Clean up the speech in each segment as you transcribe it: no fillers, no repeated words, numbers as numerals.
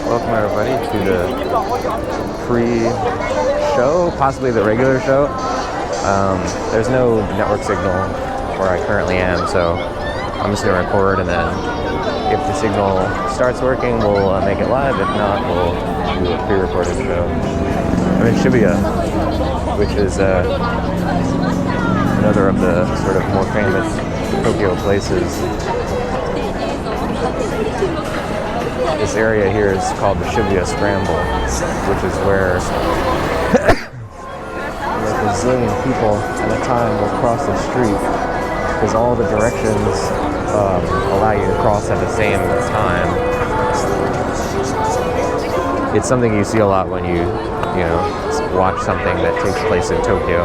Welcome everybody to the pre-show, possibly the regular show. There's no network signal where I currently am, so I'm just going to record, and then if the signal starts working, we'll make it live. If not, we'll do a pre-recorded show. I'm in Shibuya, which is another of the sort of more famous Tokyo places. This area here is called the Shibuya Scramble, which is where like a zillion people at a time will cross the street, because all the directions allow you to cross at the same time. It's something you see a lot when you watch something that takes place in Tokyo.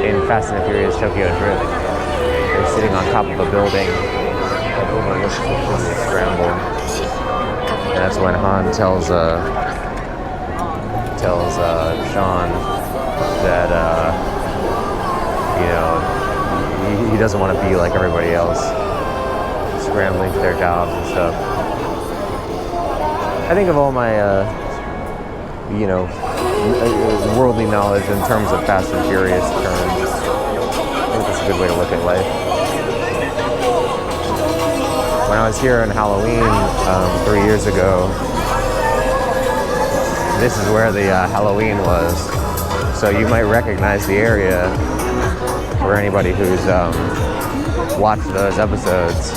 In Fast and the Furious Tokyo Drift, they're sitting on top of a building that overlooks the Shibuya Scramble. And that's when Han tells Sean that he doesn't want to be like everybody else, scrambling for their jobs and stuff. I think of all my worldly knowledge in terms of Fast and Furious terms. I think that's a good way to look at life. When I was here on Halloween 3 years ago, this is where the Halloween was. So you might recognize the area for anybody who's watched those episodes.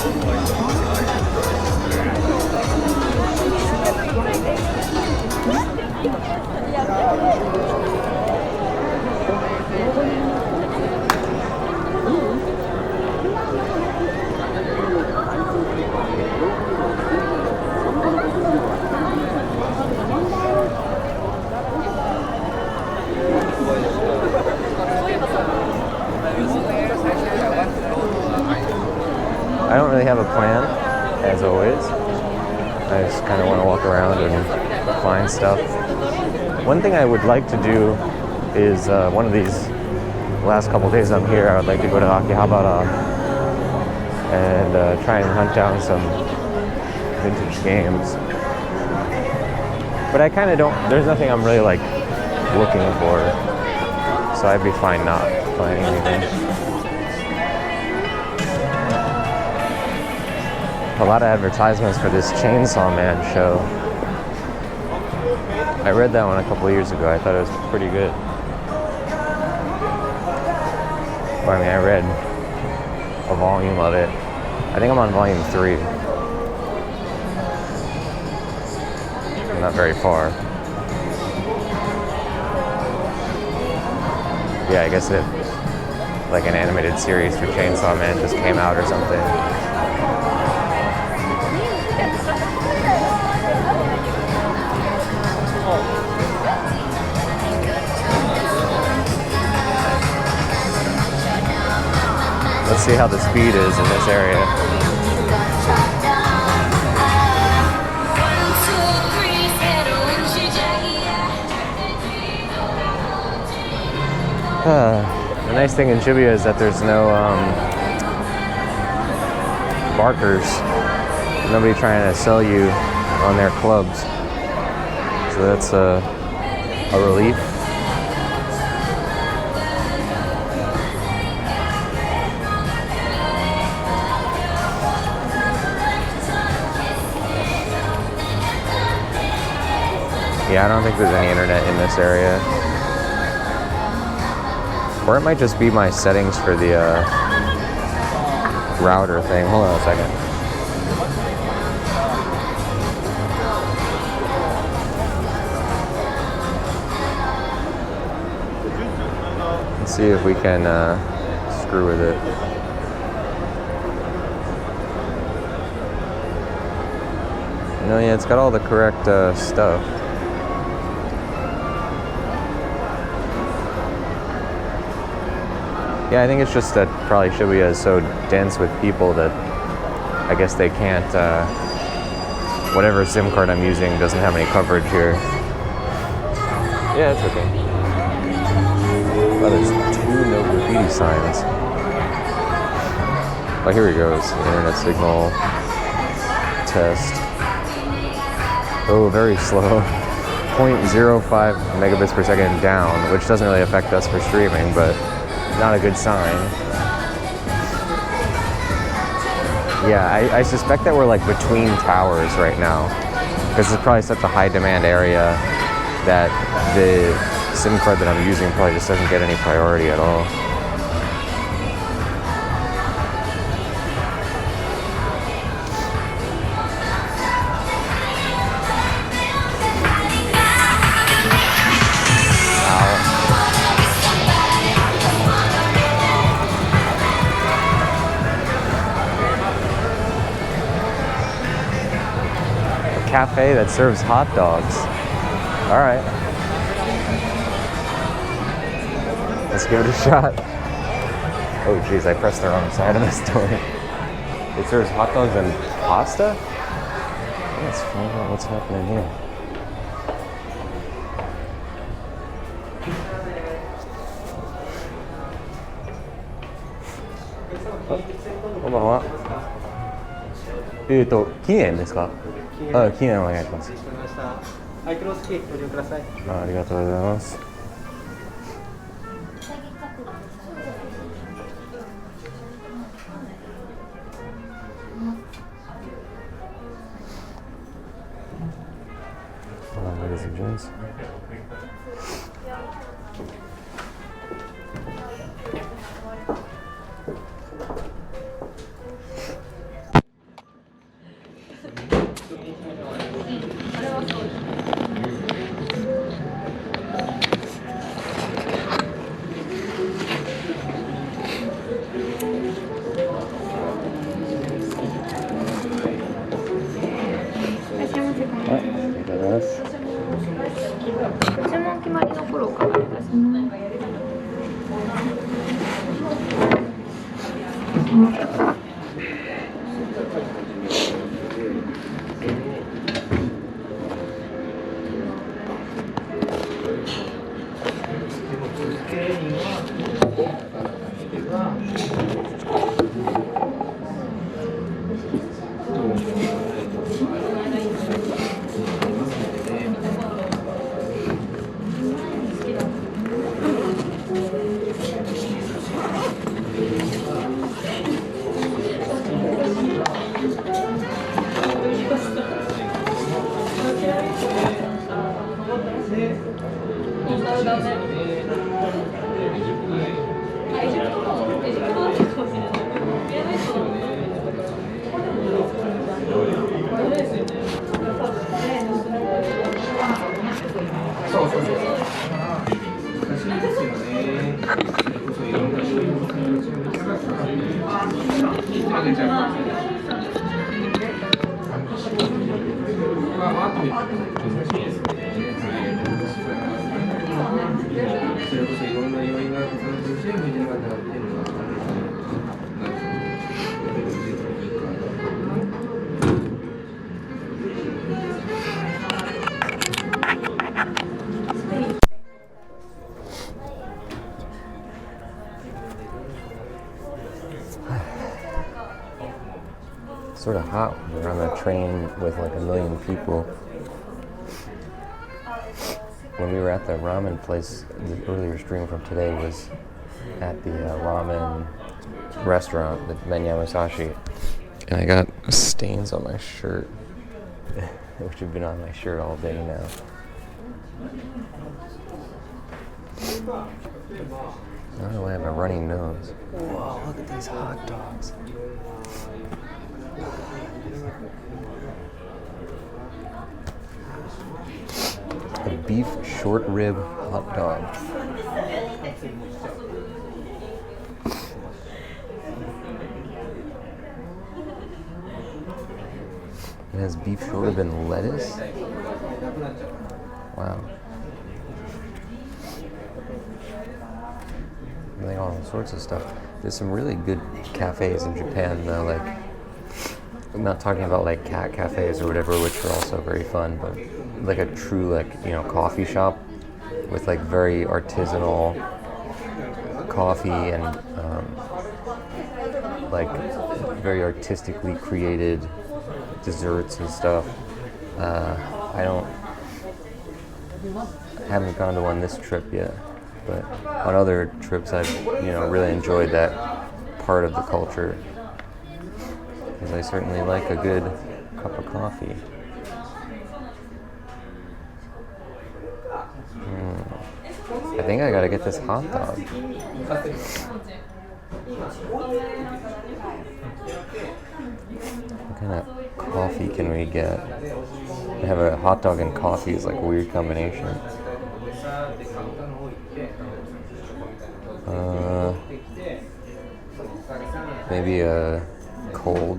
I don't really have a plan, as always. I just kind of want to walk around and find stuff. One thing I would like to do is, one of these last couple days I'm here, I would like to go to Akihabara and try and hunt down some vintage games. But I kind of don't, there's nothing I'm really like looking for, so I'd be fine not finding anything. A lot of advertisements for this Chainsaw Man show. I read that one a couple of years ago. I thought it was pretty good. Well, I mean, I read a volume of it. I think I'm on volume 3. I'm not very far. Yeah, I guess like an animated series for Chainsaw Man just came out or something. Let's see how the speed is in this area. The nice thing in Shibuya is that there's no barkers. Nobody trying to sell you on their clubs. So that's a relief. Yeah, I don't think there's any internet in this area. Or it might just be my settings for the router thing. Hold on a second. Let's see if we can screw with it. No, yeah, it's got all the correct stuff. Yeah, I think it's just that probably Shibuya is so dense with people that I guess they can't, whatever SIM card I'm using doesn't have any coverage here. Yeah, it's okay. Well, there's 2 no graffiti signs. Oh, here he goes. Internet signal test. Oh, very slow. 0.05 megabits per second down, which doesn't really affect us for streaming, but not a good sign. Yeah, I suspect that we're like between towers right now, because it's probably such a high demand area that the SIM card that I'm using probably just doesn't get any priority at all. Cafe that serves hot dogs. All right. Let's give it a shot. Oh geez, I pressed the wrong side of the store. It serves hot dogs and pasta? Let's find out what's happening here. Oh, こんばんは。記念ですか？あ、記念お願いします。アイクロスキーご利用ください。ありがとうございます。Ladies and gents. Sort of hot when you're on a train with like a million people. When we were at the ramen place, the earlier stream from today was at the ramen restaurant, the Menya Musashi, and I got stains on my shirt, which have been on my shirt all day now. I don't know why I have a runny nose. Whoa, look at these hot dogs. A beef short rib hot dog. It has beef short rib and lettuce. Wow. Like all sorts of stuff. There's some really good cafes in Japan though, like I'm not talking about like cat cafes or whatever, which are also very fun, but like a true like, you know, coffee shop with like very artisanal coffee and like very artistically created desserts and stuff. I haven't gone to one this trip yet, but on other trips I've really enjoyed that part of the culture, because I certainly like a good cup of coffee. I think I gotta get this hot dog. What kind of coffee can we get? I have a hot dog and coffee is like a weird combination. Maybe a cold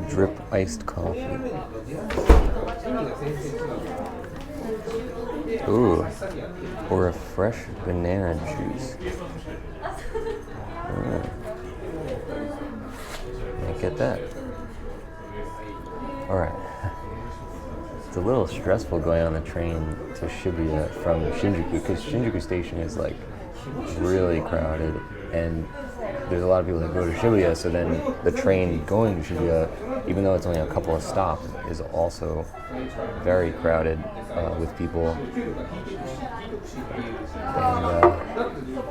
drip iced coffee. Ooh, or a fresh banana juice. Might get that. Alright. It's a little stressful going on the train to Shibuya from Shinjuku, because Shinjuku Station is like really crowded, and there's a lot of people that go to Shibuya, so then the train going to Shibuya, even though it's only a couple of stops, is also very crowded with people.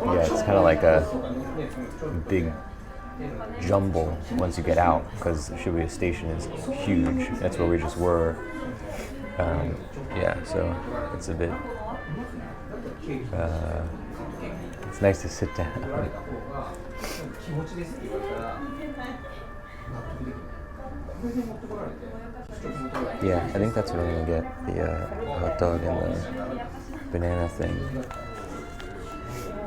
And it's kind of like a big jumble once you get out, because Shibuya Station is huge. That's where we just were. So it's a bit. It's nice to sit down. Yeah, I think that's what I'm gonna get, the hot dog and the banana thing.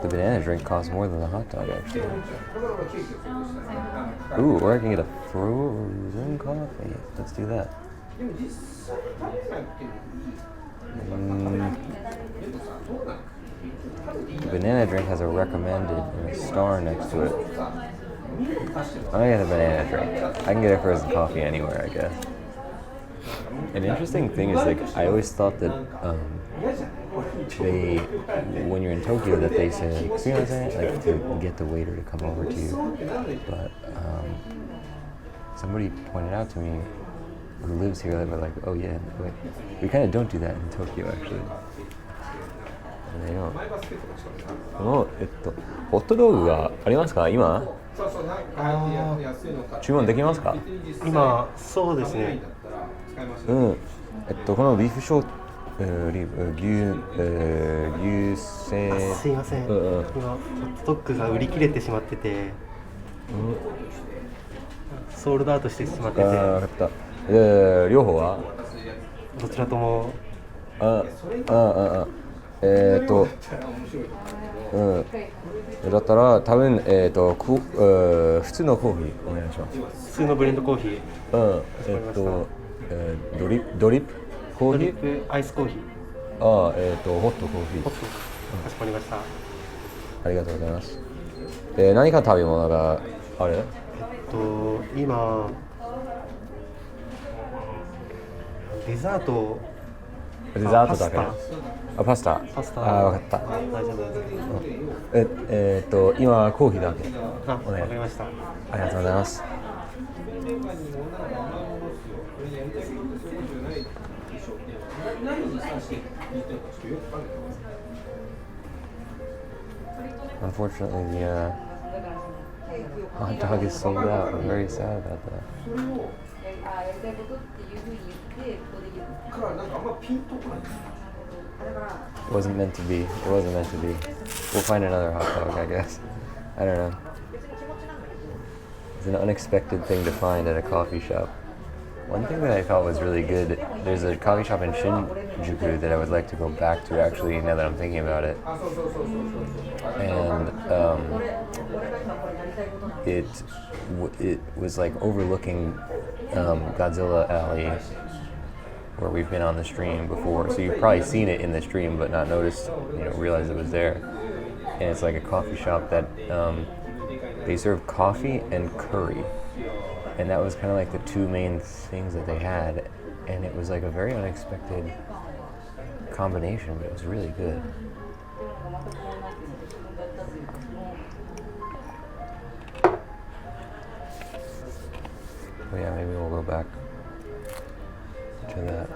The banana drink costs more than the hot dog, actually. Ooh, or I can get a frozen coffee. Let's do that. The banana drink has a recommended and a star next to it. I'm gonna get a banana drink. I can get a frozen coffee anywhere, I guess. An interesting thing is, like, I always thought that when you're in Tokyo, that they say, like, see what I'm saying? Like, to get the waiter to come over to you. But somebody pointed out to me who lives here, they were like, oh yeah, wait, we kind of don't do that in Tokyo, actually. They don't. ホットドッグがありますか今？注文できますか？今、そうですね。このビーフショー牛製。すいません。今、ホットドッグが売り切れてしまってて、ソールドアウトしてしまってて。分かった。両方は？どちらとも。だったら多分普通のコーヒーお願いします。普通のブレンドコーヒー。ドリップコーヒー？ドリップアイスコーヒー。ホットコーヒー。ホット。かしこまりました。ありがとうございます。何か食べ物がある？今デザートだけ。パスタ。分かった。大丈夫です。今コーヒーだけ。わかりました。ありがとうございます。Unfortunately, the hot dog is sold out. I'm very sad about that. It wasn't meant to be. We'll find another hot dog, I guess. I don't know. It's an unexpected thing to find at a coffee shop. One thing that I thought was really good, there's a coffee shop in Shinjuku that I would like to go back to, actually, now that I'm thinking about it. And it was like overlooking Godzilla Alley, where we've been on the stream before. So you've probably seen it in the stream but not noticed, realized it was there. And it's like a coffee shop that they serve coffee and curry. And that was kind of like the two main things that they had. And it was like a very unexpected combination, but it was really good. But yeah, maybe we'll go back to that.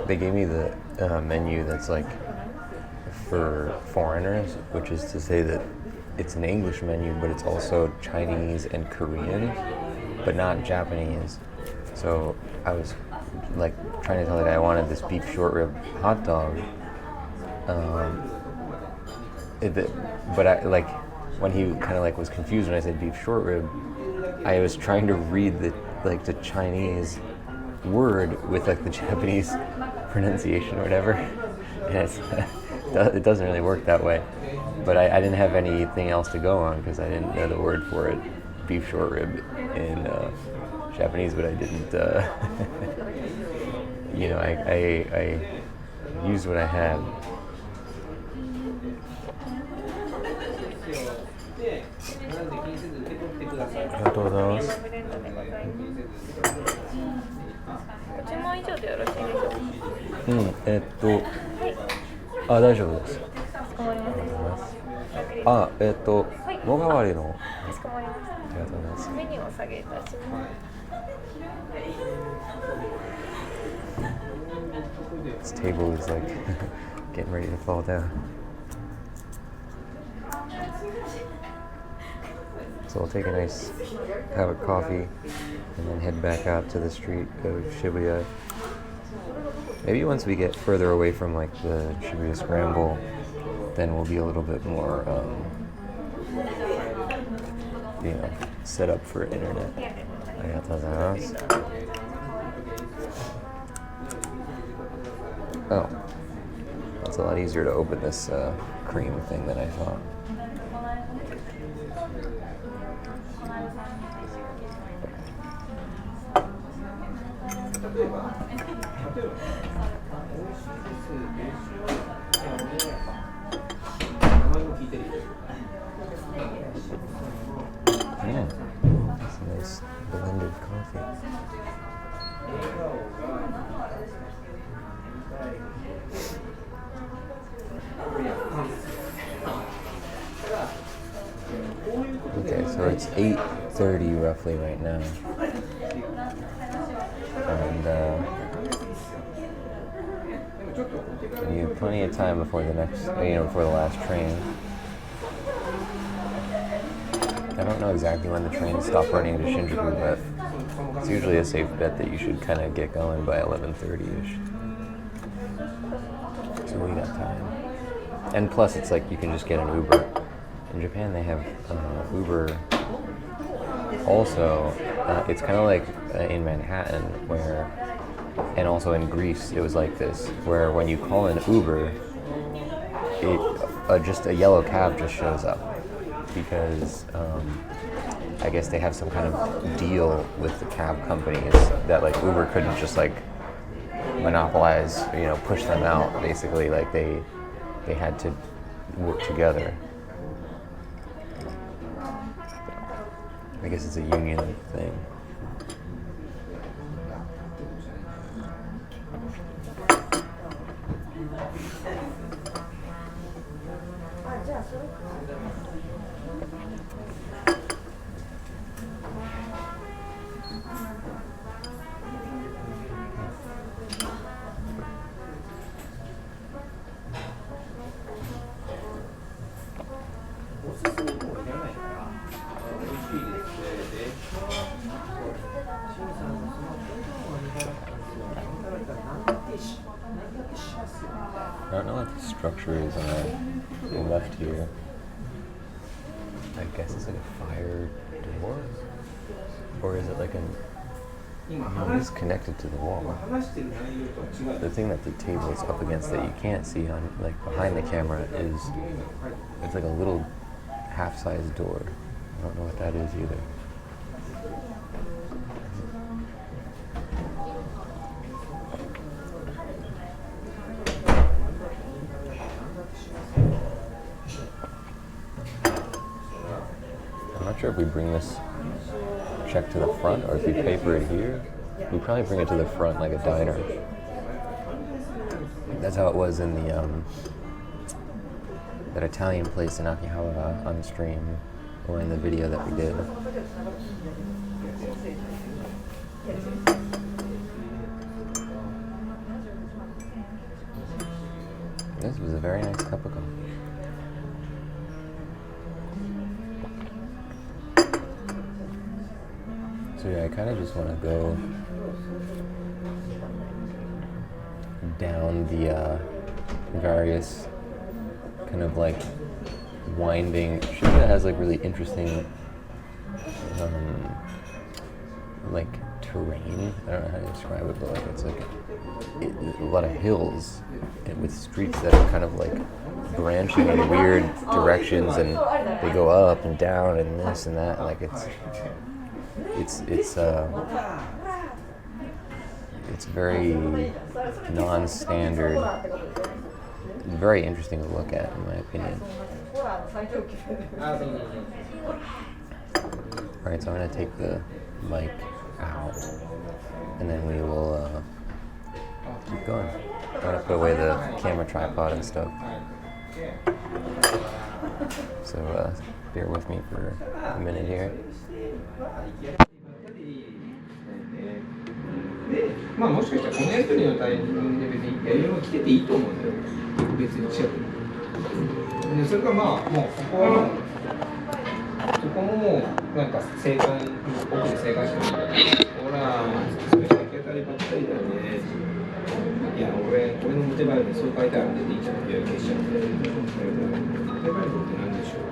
They gave me the menu that's like for foreigners, which is to say that it's an English menu, but it's also Chinese and Korean, but not Japanese. So I was like trying to tell the guy I wanted this beef short rib hot dog. But I like when he kind of like was confused when I said beef short rib, I was trying to read the Chinese word with like the Japanese pronunciation or whatever, and it doesn't really work that way. But I didn't have anything else to go on because I didn't know the word for it, beef short rib in Japanese, but I didn't. I used what I had. ありがとうございます。注文以上でよろしいでしょうか。大丈夫です。かしこまりました。もがわりの。かしこまりました。ありがとうございます。メニューをお下げいたします。This table is like getting ready to fall down. So I'll take a nice cup of coffee and then head back out to the street of Shibuya. Maybe once we get further away from like the Shibuya Scramble, then we'll be a little bit more, set up for internet. ありがとうございます。Oh, that's a lot easier to open this cream thing than I thought. That's a nice blended coffee. Okay, so it's 8:30 roughly right now, and we have plenty of time before the before the last train. I don't know exactly when the trains stop running to Shinjuku, but it's usually a safe bet that you should kind of get going by 11:30ish. So we got time. And plus, it's like you can just get an Uber. In Japan, they have Uber. Also, it's kind of like in Manhattan, and also in Greece, it was like this, where when you call an Uber, just a yellow cab just shows up, because I guess they have some kind of deal with the cab companies that like Uber couldn't just like monopolize, push them out. Basically, like they had to work together. I guess it's a union thing. I don't know what the structure is on the left here. I guess it's like a fire door? Or is it like it's connected to the wall. The thing that the table is up against that you can't see on behind the camera is it's like a little half-sized door. I don't know what that is either. I'm not sure if we bring this check to the front or if we paper it here. We probably bring it to the front like a diner. That's how it was in the that Italian place in Akihabara on stream or in the video that we did. This was a very nice cup of coffee. So yeah, I kind of just want to go down the various kind of like winding. Shibuya has like really interesting like terrain. I don't know how to describe it, but like it's like a lot of hills and with streets that are kind of like branching in weird directions, and they go up and down and this and that. Like it's very non-standard, very interesting to look at in my opinion. Alright, so I'm going to take the mic out and then we will keep going. I'm going to put away the camera tripod and stuff. So bear with me for a minute here. で、まあもしかしたらこのやり取りのタイミングで別にやりよう来てていいと思うんだよ。別に近くに。で、それからまあもうそこはそこももうなんか奥で生活してるんだけど、ほら、それだけたりばったりだよね。いや、俺のモテバイルでそう書いてあるんでいいじゃん。いや、消しちゃって。モテバイルって何でしょう。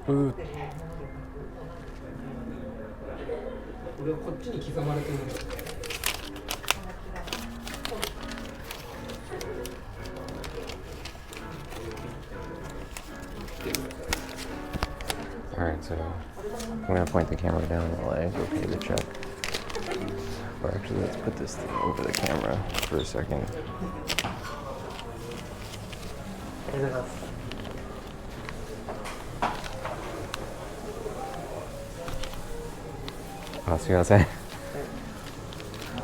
これはこっちに刻まれてるんだよ。Alright, so I'm going to point the camera down while I go pay the check. Or actually, let's put this thing over the camera for a second. Ah, すみません。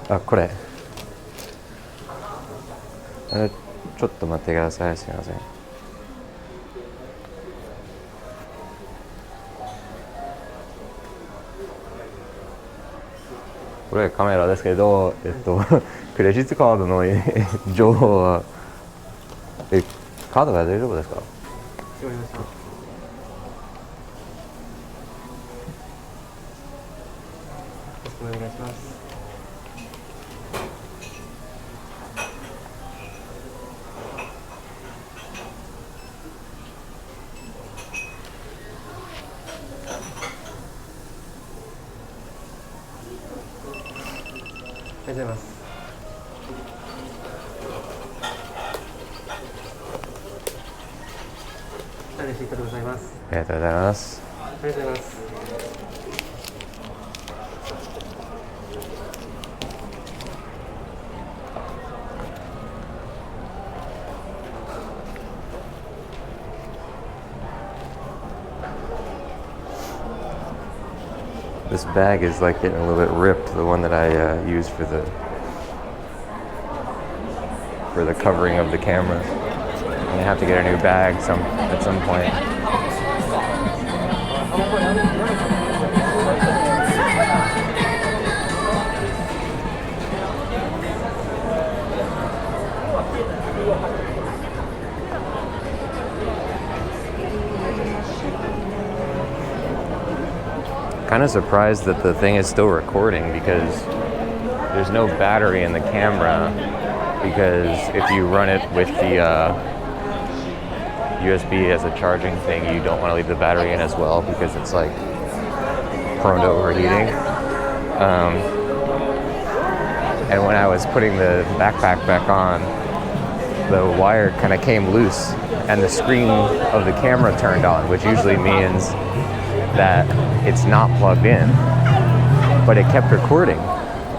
あ、これ。ちょっと待ってください。すみません。これカメラですけど、クレジットカードの情報は、カードが大丈夫ですか？お願いします。ございます。レシートでございます。ありがとうございます。ありがとうございます。This bag is like getting a little bit ripped, the one that I use for the covering of the camera. I'm gonna have to get a new bag at some point. Kind of surprised that the thing is still recording because there's no battery in the camera, because if you run it with the USB as a charging thing, you don't want to leave the battery in as well because it's like prone to overheating. And when I was putting the backpack back on, the wire kind of came loose and the screen of the camera turned on, which usually means that it's not plugged in, but it kept recording,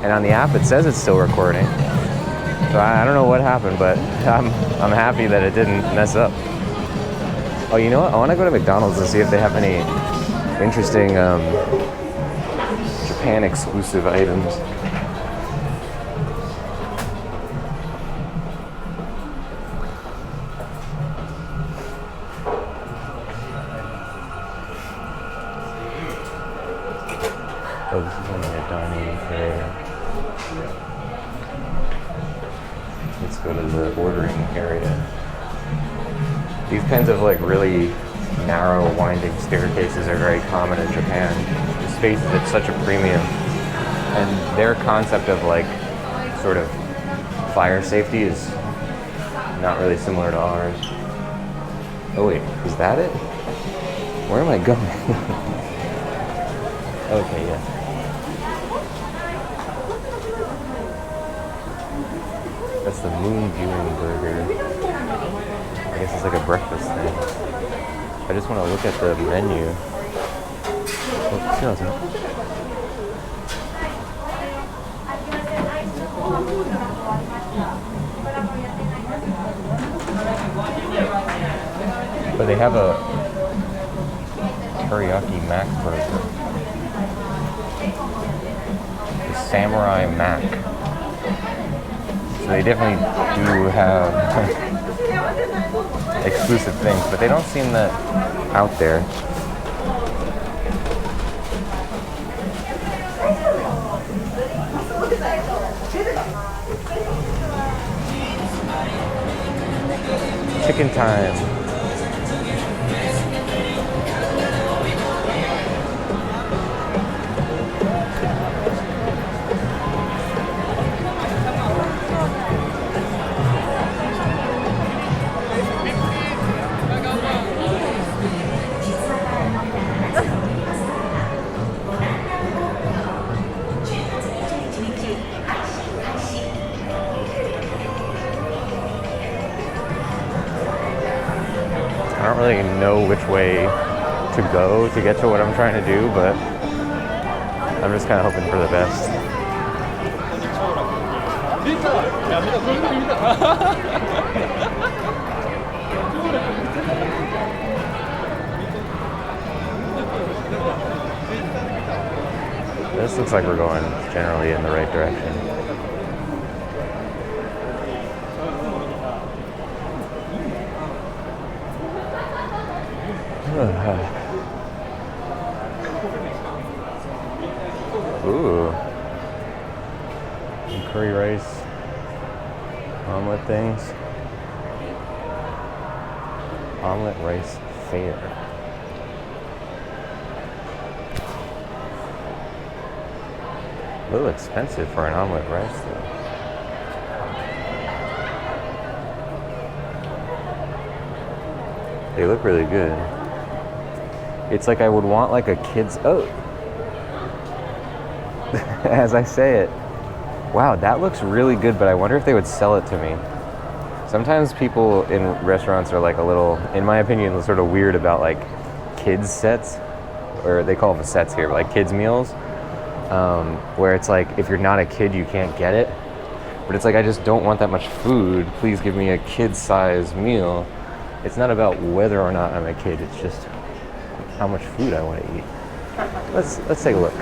and on the app it says it's still recording. So I don't know what happened, but I'm happy that it didn't mess up. Oh, you know what? I want to go to McDonald's and see if they have any interesting Japan exclusive items. Oh, this is only a dining area. Let's go to the ordering area. These kinds of like really narrow, winding staircases are very common in Japan. The space is at such a premium. And their concept of like sort of fire safety is not really similar to ours. Oh wait, is that it? Where am I going? Okay, yeah. That's the Moon Viewing Burger. I guess it's like a breakfast thing. I just want to look at the menu. Oh, excuse me. But they have a teriyaki mac burger. The Samurai Mac. So they definitely do have exclusive things, but they don't seem that out there. Chicken time. I don't really know which way to go to get to what I'm trying to do, but I'm just kind of hoping for the best. This looks like we're going generally in the right direction. Ooh. Some curry rice omelet things. Omelet rice fair. A little expensive for an omelet rice though. They look really good. It's like I would want like a kid's, oh, as I say it, Wow, that looks really good, but I wonder if they would sell it to me. Sometimes people in restaurants are like a little, in my opinion, sort of weird about like kids sets, or they call them sets here, but like kids meals, where it's like if you're not a kid, you can't get it. But it's like I just don't want that much food. Please give me a kid-sized meal. It's not about whether or not I'm a kid. It's just how much food I want to eat. Let's take a look.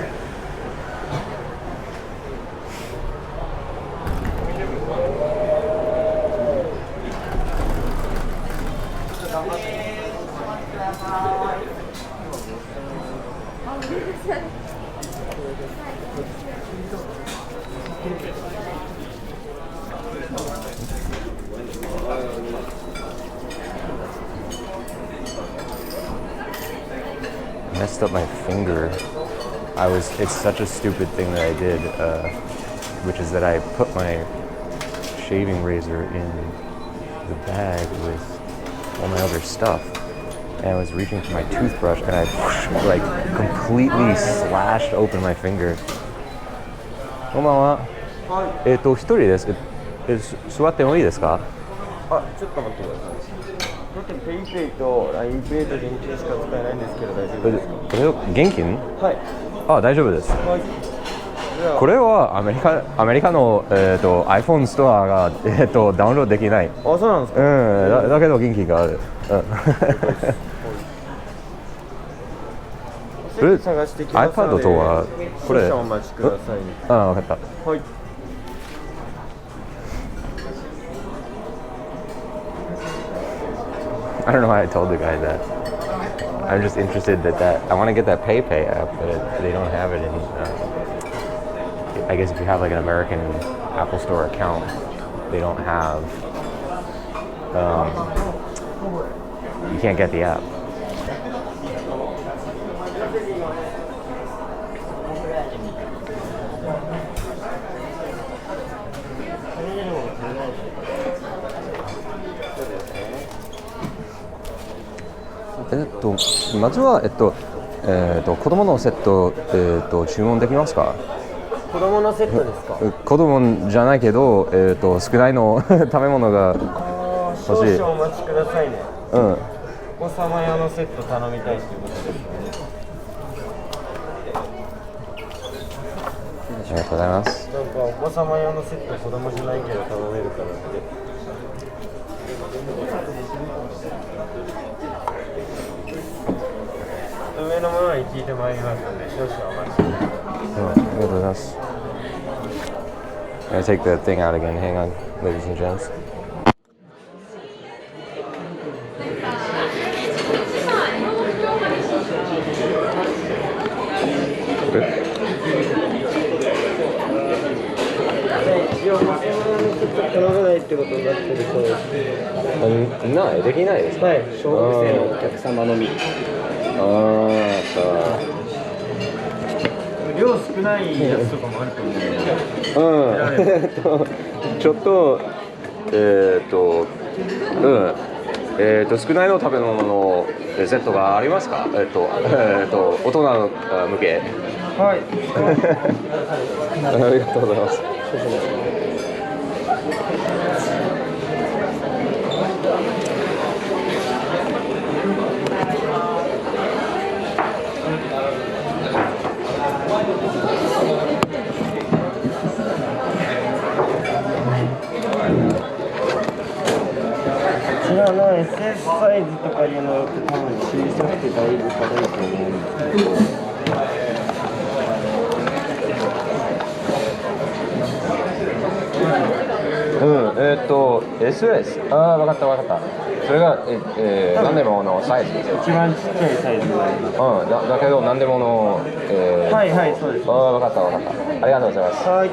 Messed up my finger. It's such a stupid thing that I did, which is that I put my shaving razor in the bag with all my other stuff, and I was reaching for my toothbrush and I like completely slashed open my finger. こんばんは。一人です。座ってもいいですか？あ、ちょっと待ってください。ペイペイと LINE ペイと現金しか使えないんですけど大丈夫ですか？これ現金？はい。あ、大丈夫です。はい。これはアメリカのiPhone ストアがダウンロードできない。あ、そうなんですか。だけど元気がある。探してきますので。iPad とはこれ。少々お待ちください。あ、わかった。はい。I don't know why I told the guy that. I'm just interested that I want to get that PayPay app, but they don't have it in. I guess if you have like an American Apple Store account, they don't have. You can't get the app. まずは子供のセット注文できますか？子供のセットですか？子供じゃないけど少ないの食べ物が欲しい。少々お待ちくださいね。うん。お子様用のセット頼みたいということですね。ありがとうございます。なんかお子様用のセット子供じゃないけど頼めるからって。上のものに聞いてまいりますので少々お待ちください。ありがとうございます。I take the thing out again. Hang on, ladies and gents.ないできないですか？はい、小学生のお客様のみ。量少ないやつとかもあると思う。ちょっと少ないの食べ物のセットがありますか？大人向け。はい。ありがとうございます。SS サイズとかいうのって多分小さくてだいぶ軽いと思うんですけど。SS。ああ、わかった。それが何でものサイズですよ。一番ちっちゃいサイズがあります。だけど何でものはいはい、そうです。ああ、わかった。ありがとうございます。はい。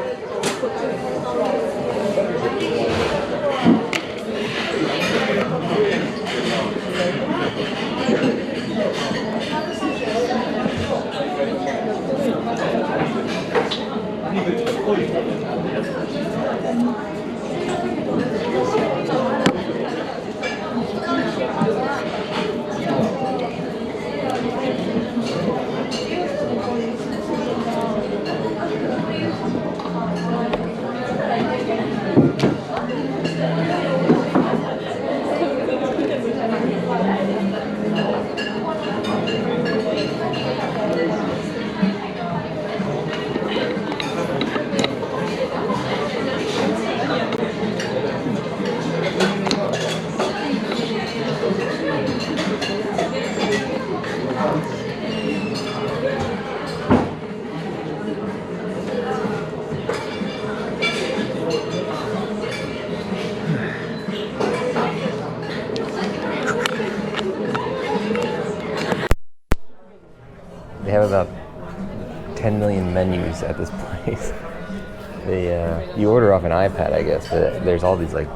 They have about 10 million menus at this place. You order off an iPad, I guess, but there's all these like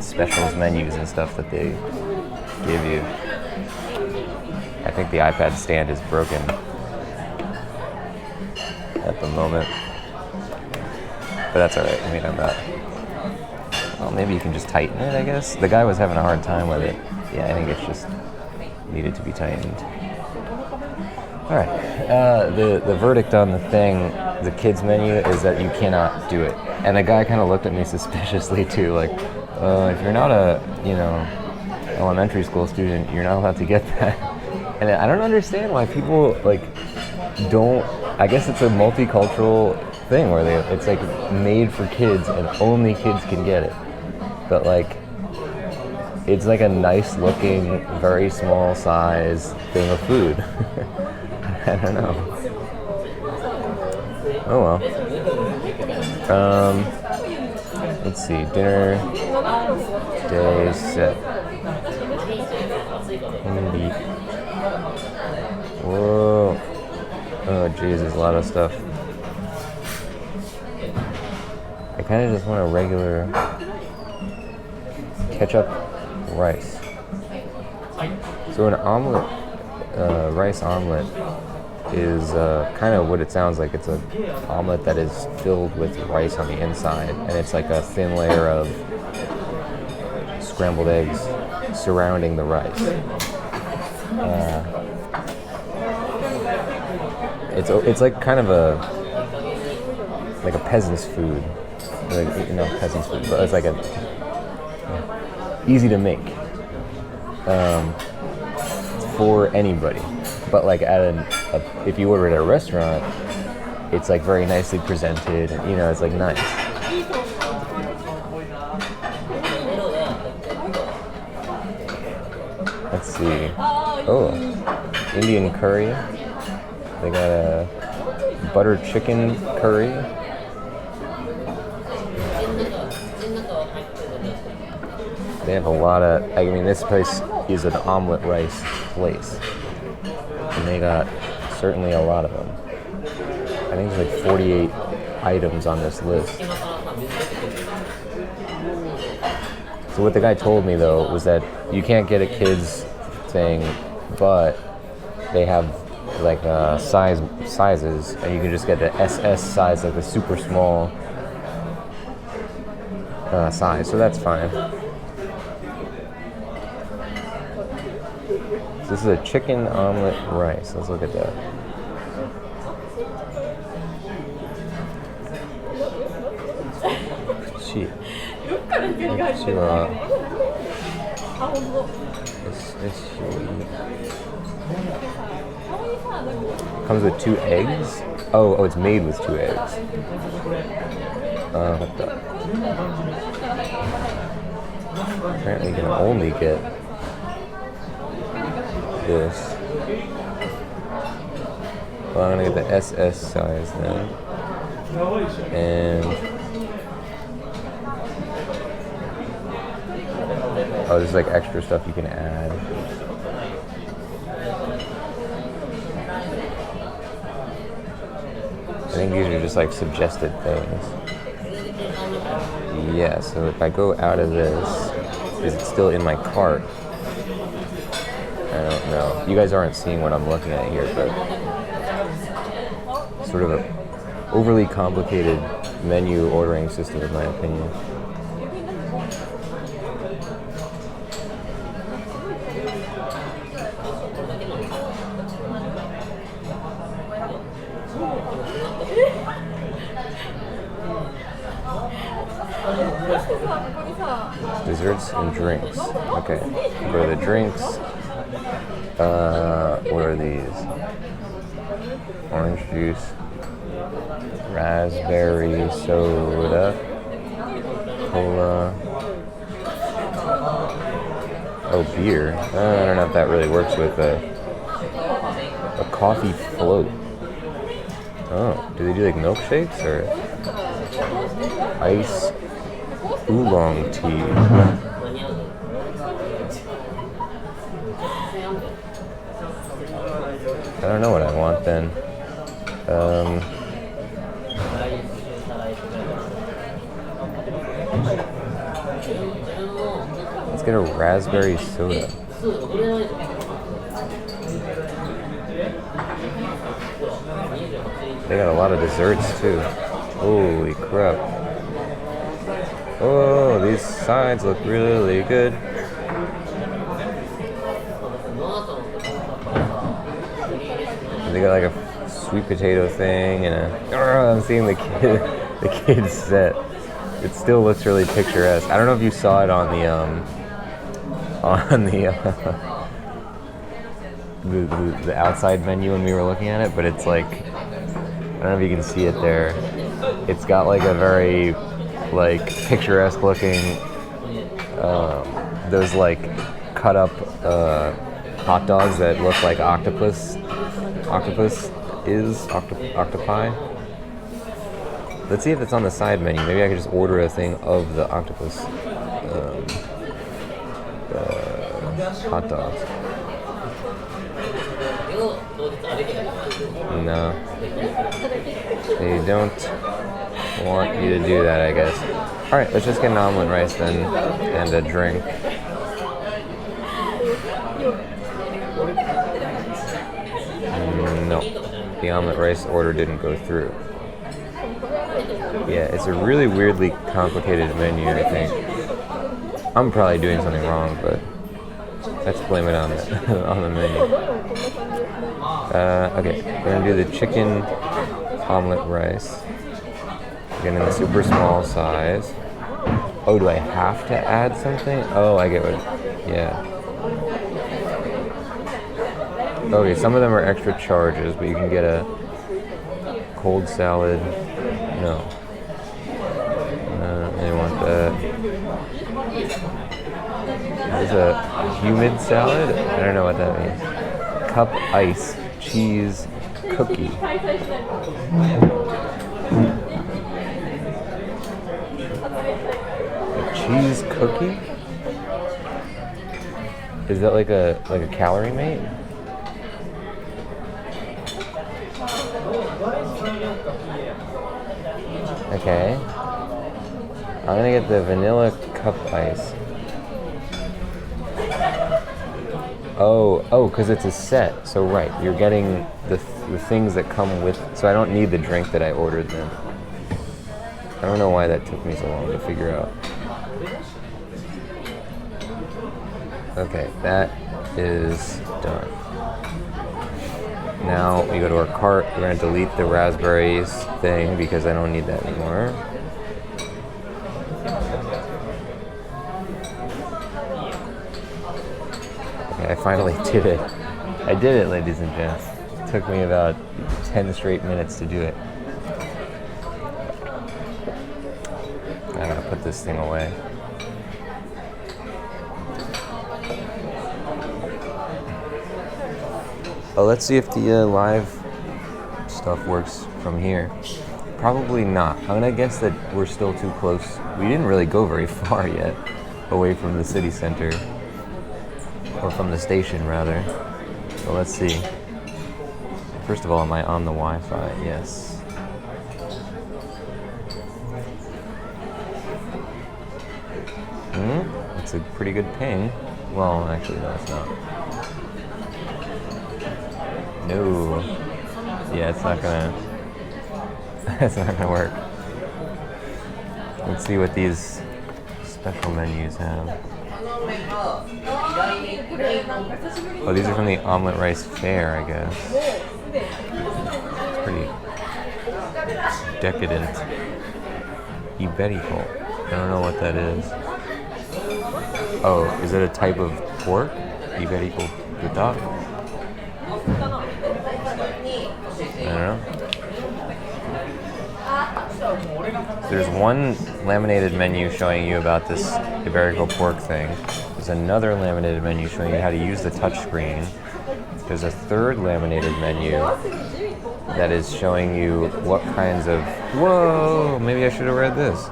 specials menus and stuff that they give you. I think the iPad stand is broken at the moment, but that's all right. I mean, I'm not. Well, maybe you can just tighten it, I guess. The guy was having a hard time with it. Yeah, I think it's just needed to be tightened. All right. The verdict on the thing, the kids menu, is that you cannot do it. And the guy kind of looked at me suspiciously too, like, if you're not a, elementary school student, you're not allowed to get that. And I don't understand why people don't. I guess it's a multicultural thing where it's like made for kids and only kids can get it. But it's like a nice looking, very small size thing of food. I don't know. Oh well. Let's see. Dinner day set. Whoa. Oh geez, there's a lot of stuff. I kind of just want a regular ketchup rice. So an omelet, rice omelet, is kind of what it sounds like. It's an omelet that is filled with rice on the inside, and it's like a thin layer of scrambled eggs surrounding the rice. It's like kind of a peasant's food, peasant's food, but it's like easy to make. It's for anybody, but if you order it at a restaurant, it's like very nicely presented, and it's like nice. Let's see. Oh, Indian curry. They got a butter chicken curry. They have a lot of. This place is an omelet rice place, and they got certainly a lot of them. I think there's like 48 items on this list. So what the guy told me though was that you can't get a kid's thing, but they have sizes, and you can just get the SS size, like the super small size. So that's fine. So this is a chicken omelet rice. Let's look at that. Comes with 2 eggs. Oh, it's made with 2 eggs. Apparently you can only get this. Well, I'm gonna get the SS size then. And there's like extra stuff you can add. I think these are just like suggested things. Yeah, so if I go out of this, is it still in my cart? I don't know. You guys aren't seeing what I'm looking at here, but sort of an overly complicated menu ordering system in my opinion. Desserts and drinks. Okay, go to the drinks. What are these? Orange juice, raspberry soda, cola. Oh, beer. I don't know if that really works with a coffee float. Oh, do they do like milkshakes or ice oolong tea? I don't know what I want then. Let's get a raspberry soda. They got a lot of desserts too. Holy crap. Oh, these sides look really good. They got like a sweet potato thing and I'm seeing the kid's set. It still looks really picturesque. I don't know if you saw it on the outside menu when we were looking at it, but it's like, I don't know if you can see it there. It's got like a very like picturesque looking those like cut up hot dogs that look like octopi. Let's see if it's on the side menu. Maybe I could just order a thing of the octopus hot dogs. No, they don't want you to do that, I guess. All right, let's just get an omelet rice then and a drink. No, the omelet rice order didn't go through. Yeah, it's a really weirdly complicated menu, I think. I'm probably doing something wrong, but let's blame it on the menu. Okay, we're gonna do the chicken omelet rice. Again, in the super small size. Oh, do I have to add something? Oh, I get what. Yeah. Okay, some of them are extra charges, but you can get a cold salad. No. I want that. There's a humid salad. I don't know what that means. Cup ice cheese cookie. A cheese cookie? Is that like a calorie mate? Okay. I'm gonna get the vanilla cup ice. Oh, because it's a set. So right, you're getting the things that come with. So I don't need the drink that I ordered then. I don't know why that took me so long to figure out. Okay, that is done. Now we go to our cart. We're gonna delete the raspberries thing because I don't need that anymore. I finally did it. I did it, ladies and gents. It took me about 10 straight minutes to do it. I'm gonna put this thing away. Oh, let's see if the live stuff works from here. Probably not. I'm gonna guess that we're still too close. We didn't really go very far yet away from the city center. Or from the station, rather. So let's see. First of all, am I on the Wi-Fi? Yes. It's a pretty good ping. Well, actually, no, it's not. No. Yeah, it's not gonna... It's not gonna work. Let's see what these special menus have. Oh, these are from the omelet rice fair, I guess. It's pretty decadent. Iberico. I don't know what that is. Oh, is it a type of pork? Iberico puta? I don't know. There's one laminated menu showing you about this Iberico pork thing. There's another laminated menu showing you how to use the touchscreen. There's a third laminated menu that is showing you what kinds of... Whoa! Maybe I should have read this.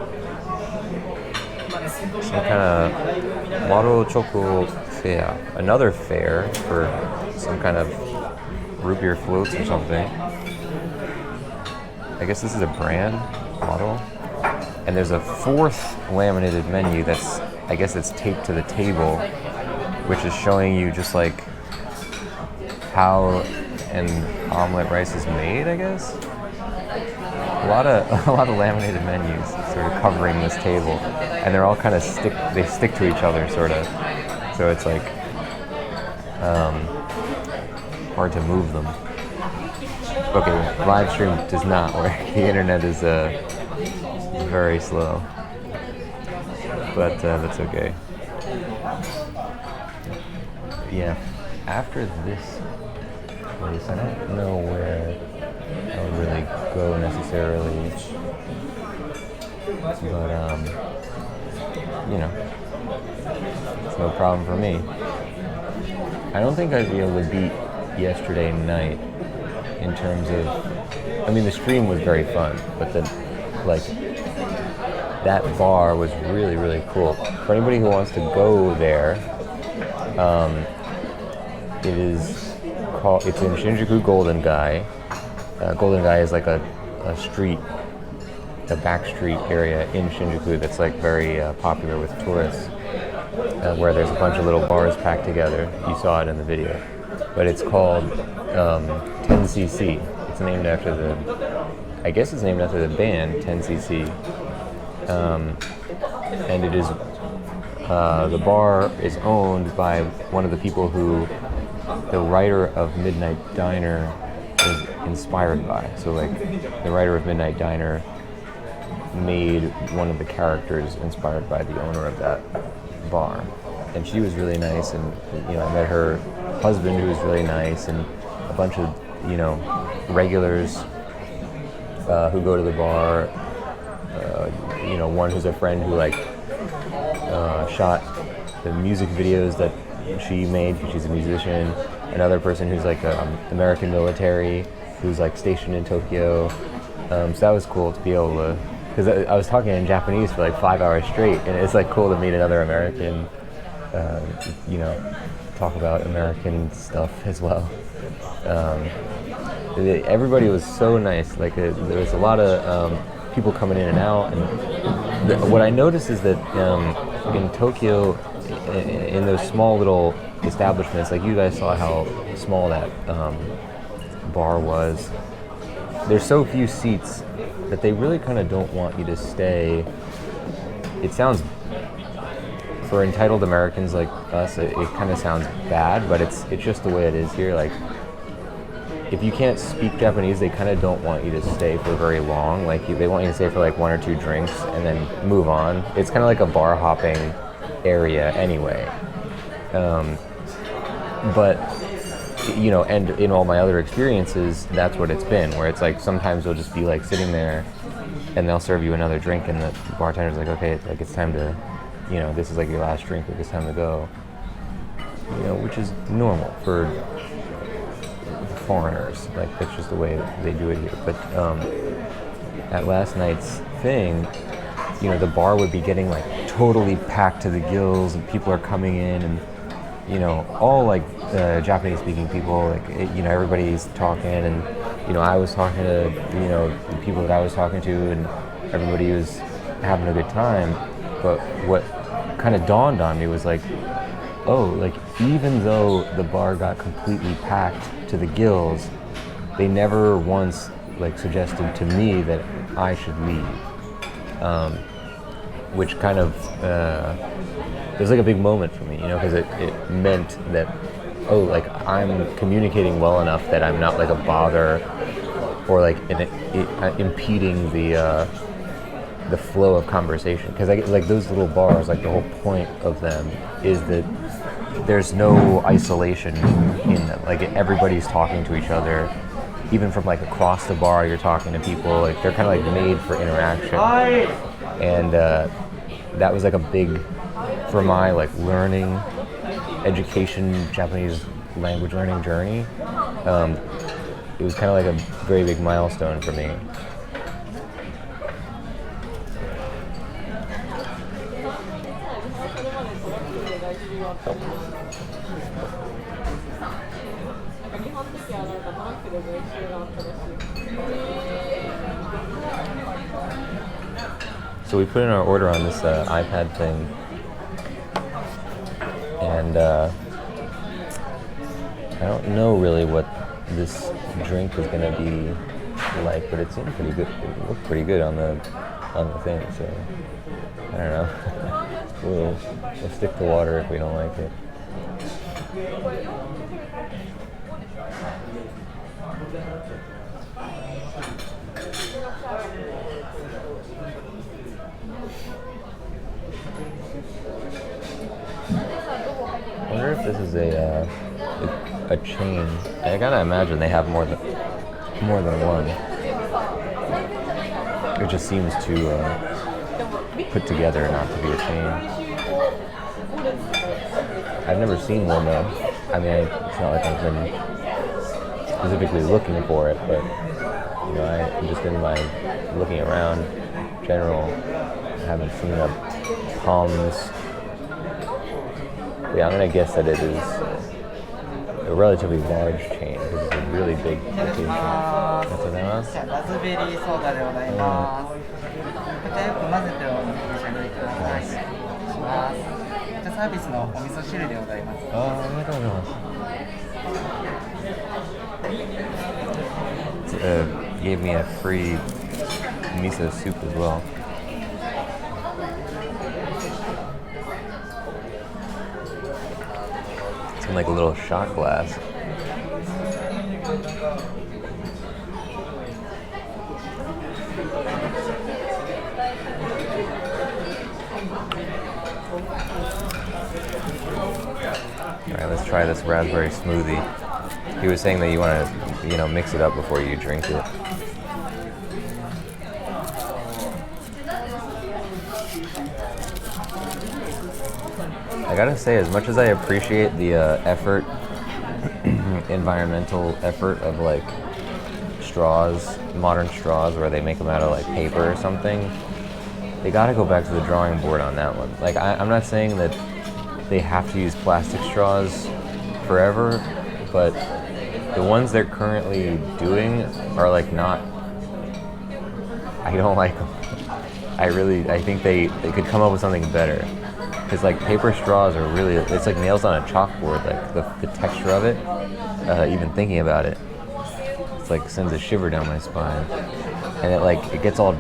Some kind of Moro Choco fair. Another fair for some kind of root beer floats or something. I guess this is a brand model. And there's a fourth laminated menu that's, I guess it's taped to the table, which is showing you just like how an omelet rice is made, I guess. A lot of laminated menus sort of covering this table, and they're all kind of stick to each other sort of. So it's like hard to move them. Okay, live stream does not work. The internet is very slow, but that's okay. Yeah, after this place, I don't know where I would really go necessarily, but you know, it's no problem for me. I don't think I'd be able to beat yesterday night in terms of, I mean, the stream was very fun, but that bar was really, really cool. For anybody who wants to go there, it's in Shinjuku Golden Gai. Golden Gai is like a street, a back street area in Shinjuku that's like very popular with tourists, where there's a bunch of little bars packed together. You saw it in the video. But it's called 10cc. It's named after I guess it's named after the band 10cc. And it is, the bar is owned by one of the people who the writer of Midnight Diner was inspired by. So like the writer of Midnight Diner made one of the characters inspired by the owner of that bar. And she was really nice, and you know, I met her husband who was really nice, and a bunch of, you know, regulars who go to the bar. You know, one who's a friend who like shot the music videos that she made because she's a musician. Another person who's like American military who's like stationed in Tokyo. So that was cool to be able to, because I was talking in Japanese for like 5 hours straight, and it's like cool to meet another American, you know, talk about American stuff as well. Everybody was so nice. Like there was a lot of people coming in and out, and what I noticed is that in Tokyo, in those small little establishments, like you guys saw how small that bar was, there's so few seats that they really kind of don't want you to stay. It sounds, for entitled Americans like us, it kind of sounds bad, but it's just the way it is here. Like, if you can't speak Japanese, they kind of don't want you to stay for very long. Like, they want you to stay for like 1 or 2 drinks and then move on. It's kind of like a bar hopping area anyway. But, you know, and in all my other experiences, that's what it's been, where it's like sometimes they'll just be like sitting there and they'll serve you another drink, and the bartender's like, okay, like it's time to, you know, this is like your last drink, like it's time to go. You know, which is normal for foreigners. Like, that's just the way they do it here. But at last night's thing, you know, the bar would be getting like totally packed to the gills, and people are coming in, and you know, all like Japanese speaking people, like, you know, everybody's talking, and you know, I was talking to, you know, the people that I was talking to, and everybody was having a good time. But what kind of dawned on me was like, oh, like, even though the bar got completely packed to the gills, they never once like suggested to me that I should leave, which kind of it was like a big moment for me, you know, because it meant that, oh, like, I'm communicating well enough that I'm not like a bother or like impeding the flow of conversation. Because like those little bars, like the whole point of them is that there's no isolation in them. Like, everybody's talking to each other. Even from like across the bar, you're talking to people. Like, they're kind of like made for interaction. And that was like a big, for my like learning, education, Japanese language learning journey. It was kind of like a very big milestone for me. So we put in our order on this iPad thing, and I don't know really what this drink is gonna be like, but it seemed pretty good. It looked pretty good on the thing. So I don't know. we'll stick to water if we don't like it. I wonder if this is a chain. I gotta imagine they have more than one. It just seems too put together not to be a chain. I've never seen one though. I mean, it's not like I've been specifically looking for it, but you know, I'm just in my looking around general. I haven't seen a POMME'S. Yeah, I'm gonna guess that it is a relatively large chain because it's a really big location. ラズベリーソーダでございます。こちらよく混ぜてお召し上がりください。します。こちらサービスのお味噌汁でございます。ありがとうございます。Gave me a free miso soup as well. It's in like a little shot glass. Alright, let's try this raspberry smoothie. He was saying that you want to, mix it up before you drink it. I gotta say, as much as I appreciate the effort, environmental effort of like straws, modern straws where they make them out of like paper or something, they gotta go back to the drawing board on that one. Like, I'm not saying that they have to use plastic straws forever, but the ones they're currently doing are like not, I don't like them. I think they could come up with something better. Because like paper straws are really, it's like nails on a chalkboard, like the texture of it, even thinking about it, it's like sends a shiver down my spine. And it gets all,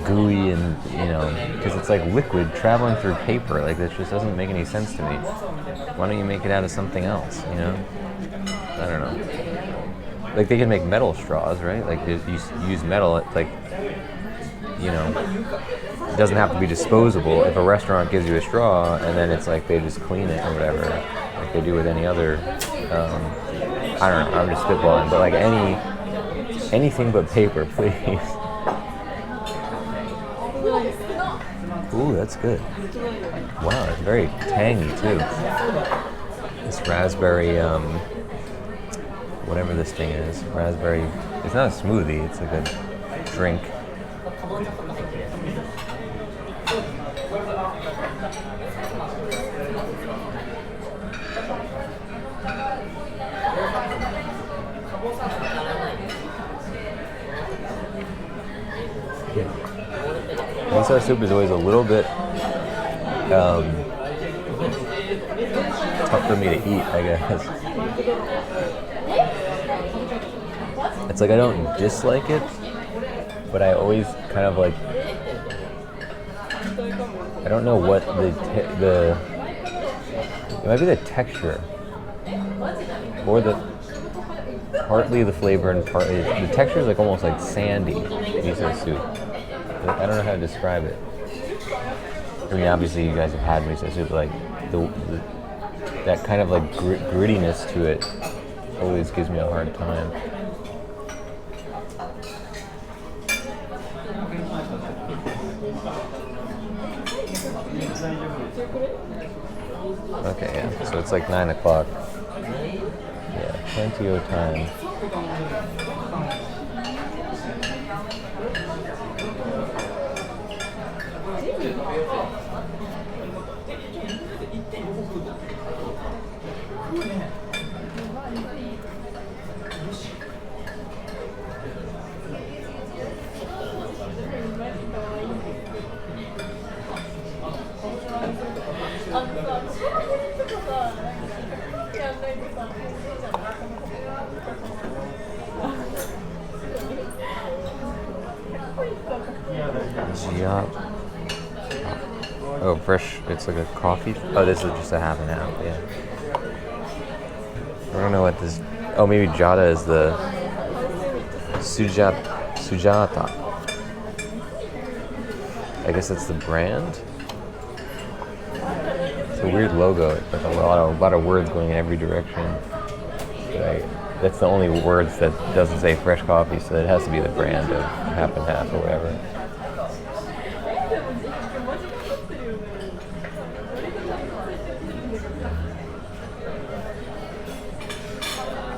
gooey and, because it's like liquid traveling through paper. Like, that just doesn't make any sense to me. Why don't you make it out of something else, I don't know. Like, they can make metal straws, right? Like, you use metal, like, it doesn't have to be disposable. If a restaurant gives you a straw and then it's like they just clean it or whatever, like they do with any other, I don't know, I'm just spitballing, but like anything but paper, please. Ooh, that's good. Wow, it's very tangy too. This raspberry, whatever this thing is, raspberry, it's not a smoothie, it's like a drink. Miso soup is always a little bit tough for me to eat, I guess. It's like I don't dislike it, but I always kind of like, I don't know what it might be the texture, or partly the flavor and partly the texture is like almost like sandy miso soup. I don't know how to describe it. I mean, obviously you guys have had miso soup, but like that kind of like grittiness to it always gives me a hard time. Okay, yeah, so it's like 9 o'clock. Yeah, plenty of time. Oh, fresh. It's like a coffee. Oh, this is just a half and half. Yeah. I don't know what this. Oh, maybe Jada is the Sujata. I guess it's the brand. It's a weird logo. It's like a lot of words going in every direction. Right. That's the only words that doesn't say fresh coffee, so it has to be the brand of half and half or whatever.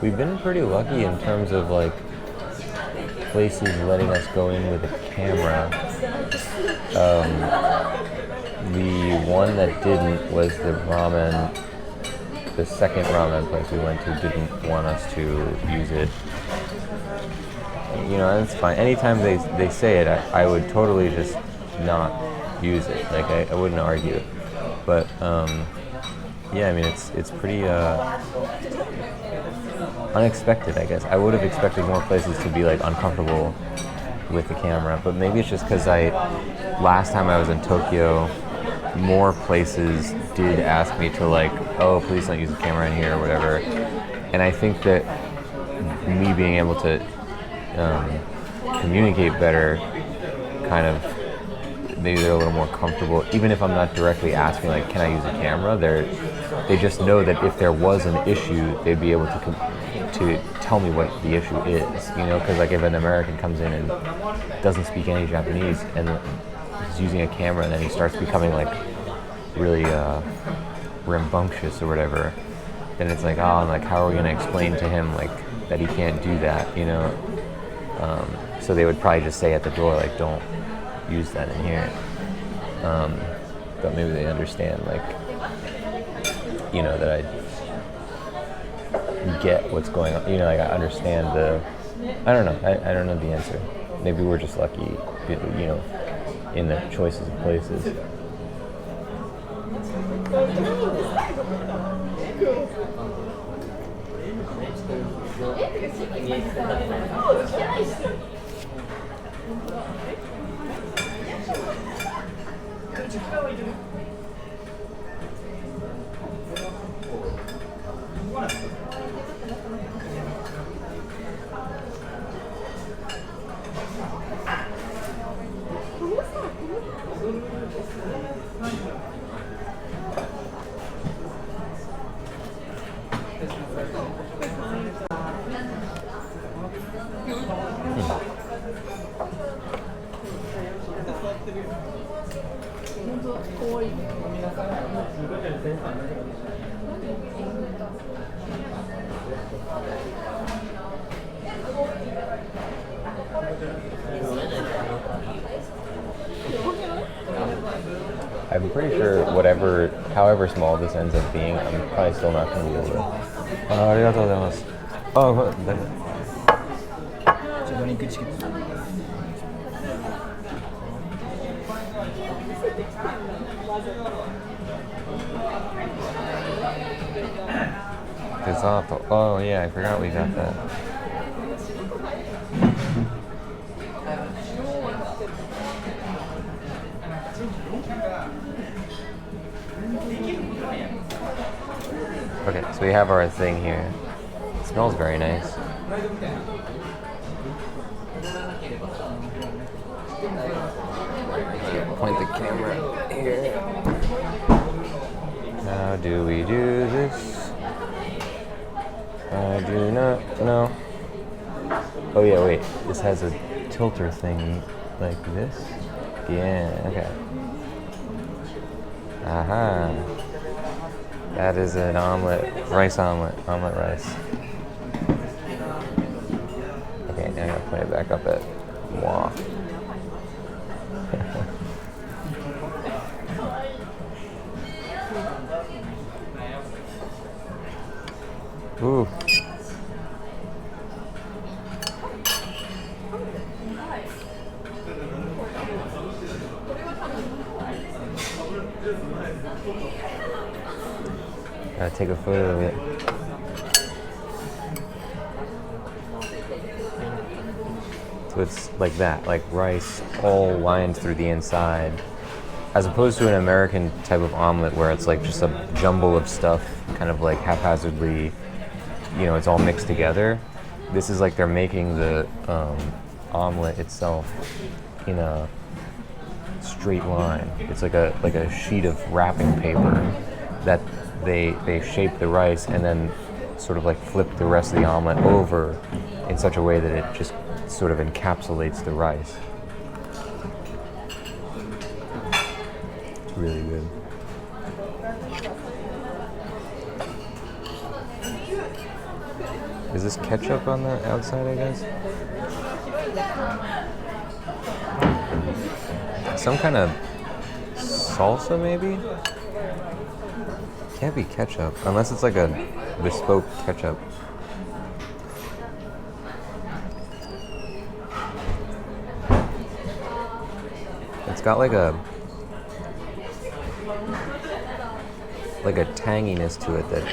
We've been pretty lucky in terms of like places letting us go in with a camera. The one that didn't was the ramen. The second ramen place we went to didn't want us to use it. You know, that's fine. Anytime they say it, I would totally just not use it. Like I wouldn't argue it. But yeah, I mean it's pretty unexpected, I guess. I would have expected more places to be like uncomfortable with the camera, but maybe it's just because last time I was in Tokyo, more places did ask me to like, oh, please don't use the camera in here or whatever. And I think that me being able to communicate better, kind of, maybe they're a little more comfortable. Even if I'm not directly asking, like, can I use a camera? They just know that if there was an issue, they'd be able to tell me what the issue is. You know, because like if an American comes in and doesn't speak any Japanese and is using a camera, and then he starts becoming like really rambunctious or whatever, then it's like, oh, and like how are we going to explain to him like that he can't do that? You know. So they would probably just say at the door, like, don't use that in here. But maybe they understand, like, you know, that I get what's going on. You know, like I understand I don't know. I don't know the answer. Maybe we're just lucky, you know, in the choices of places. I'm pretty sure however small this ends up being, I'm probably still not going to be able to. ありがとうございます。あ、これ誰？ドリンクチケット。Dessert. Oh yeah, I forgot we got that. Okay, so we have our thing here. It smells very nice. Point the camera here. How do we do this? I do not know. Oh yeah, wait. This has a tilter thingy like this. Yeah, okay. Aha. That is an omelet, rice omelet, omelet rice. Okay, now I'm gonna point it back up at moi. Ooh. Gotta take a photo of it. So it's like that, like rice all lined through the inside, as opposed to an American type of omelet where it's like just a jumble of stuff, kind of like haphazardly, it's all mixed together. This is like they're making the omelet itself in a straight line. It's like a sheet of wrapping paper that they shape the rice and then sort of like flip the rest of the omelet over in such a way that it just sort of encapsulates the rice. It's really good. Is this ketchup on the outside, I guess? Some kind of salsa, maybe? Can't be ketchup, unless it's like a bespoke ketchup. It's got like a tanginess to it that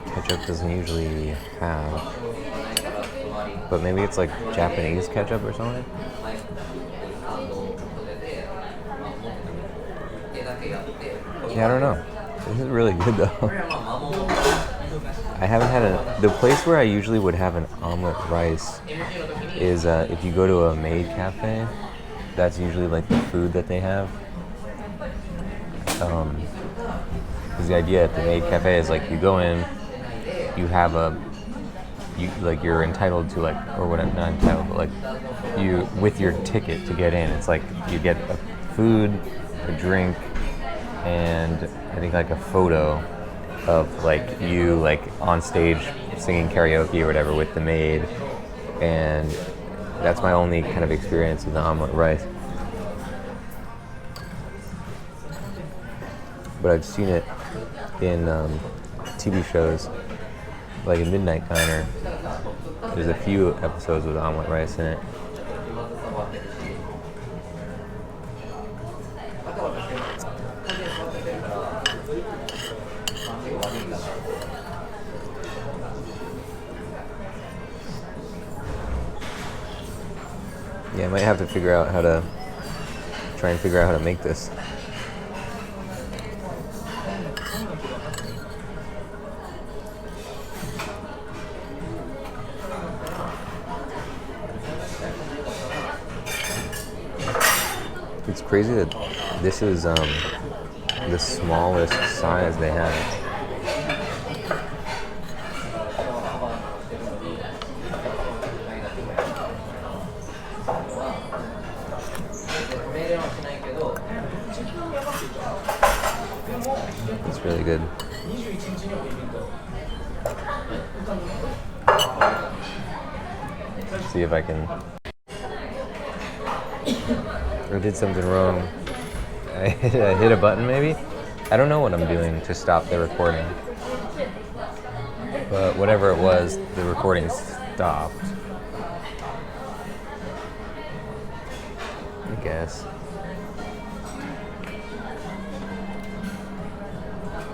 ketchup doesn't usually have. But maybe it's like Japanese ketchup or something? Yeah, I don't know. This is really good though. I haven't had the place where I usually would have an omelet rice is if you go to a maid cafe. That's usually like the food that they have. Because the idea at the maid cafe is like you go in, you have you're entitled to or whatever, not entitled, but you with your ticket to get in, it's like you get a food, a drink, and I think like a photo of you on stage singing karaoke or whatever with the maid, and that's my only kind of experience with the omelet rice. But I've seen it in TV shows, like in Midnight Diner. There's a few episodes with omelet rice in it. Yeah, I might have to try and figure out how to make this. It's crazy that this is the smallest size they have. It's really good. Let's see if I can. I did something wrong. I hit a button maybe? I don't know what I'm doing to stop the recording. But whatever it was, the recording stopped. I guess.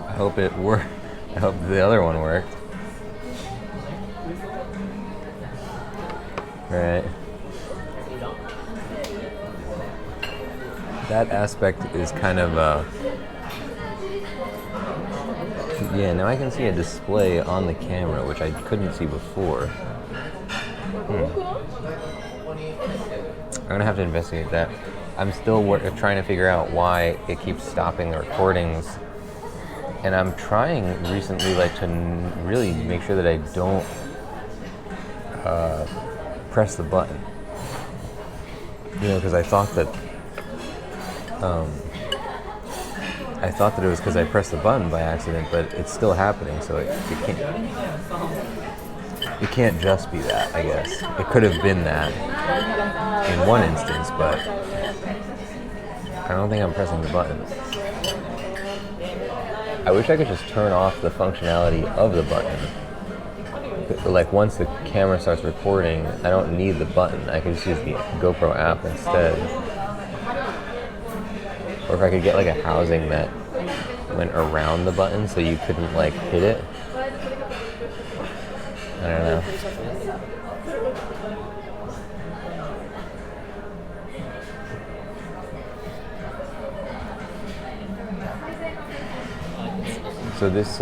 I hope it worked. I hope the other one worked. Right. That aspect is kind of yeah, now I can see a display on the camera, which I couldn't see before. I'm gonna have to investigate that. I'm still trying to figure out why it keeps stopping the recordings, and I'm trying recently to really make sure that I don't press the button. Because I thought that it was because I pressed the button by accident, but it's still happening, so it can't just be that, I guess. It could have been that in one instance, but I don't think I'm pressing the button. I wish I could just turn off the functionality of the button. Once the camera starts recording, I don't need the button. I can just use the GoPro app instead. Or if I could get a housing that went around the button so you couldn't hit it. I don't know. So this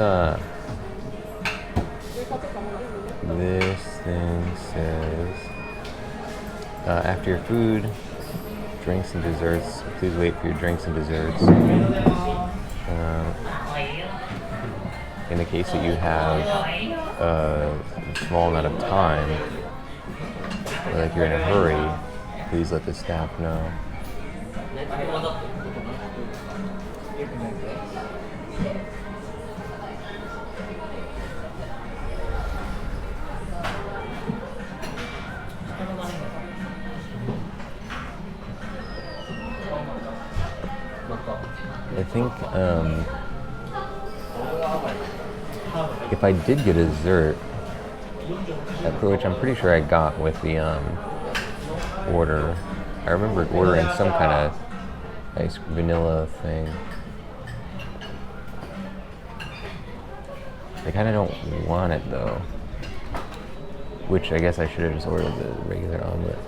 this thing says, after your food, drinks and desserts, please wait for your drinks and desserts. In the case that you have a small amount of time, or like you're in a hurry, please let the staff know. I think if I did get a dessert, which I'm pretty sure I got with the order, I remember ordering some kind of nice vanilla thing. I kind of don't want it though, which I guess I should have just ordered the regular omelet,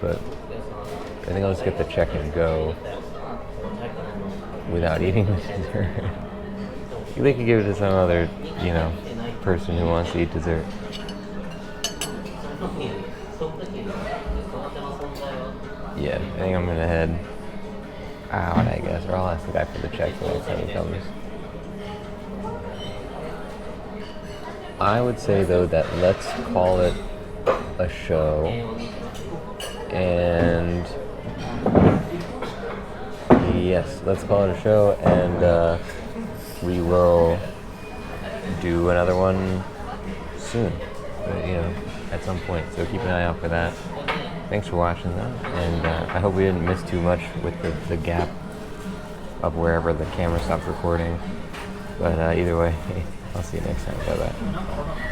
but I think I'll just get the check and go without eating the dessert. They could give it to some other, person who wants to eat dessert. Yeah, I think I'm gonna head out, I guess, or I'll ask the guy for the check the next time he comes. I would say though that let's call it a show, and yes, let's call it a show, and we will do another one soon, at some point. So keep an eye out for that. Thanks for watching that, and I hope we didn't miss too much with the gap of wherever the camera stopped recording. But either way, I'll see you next time. Bye bye.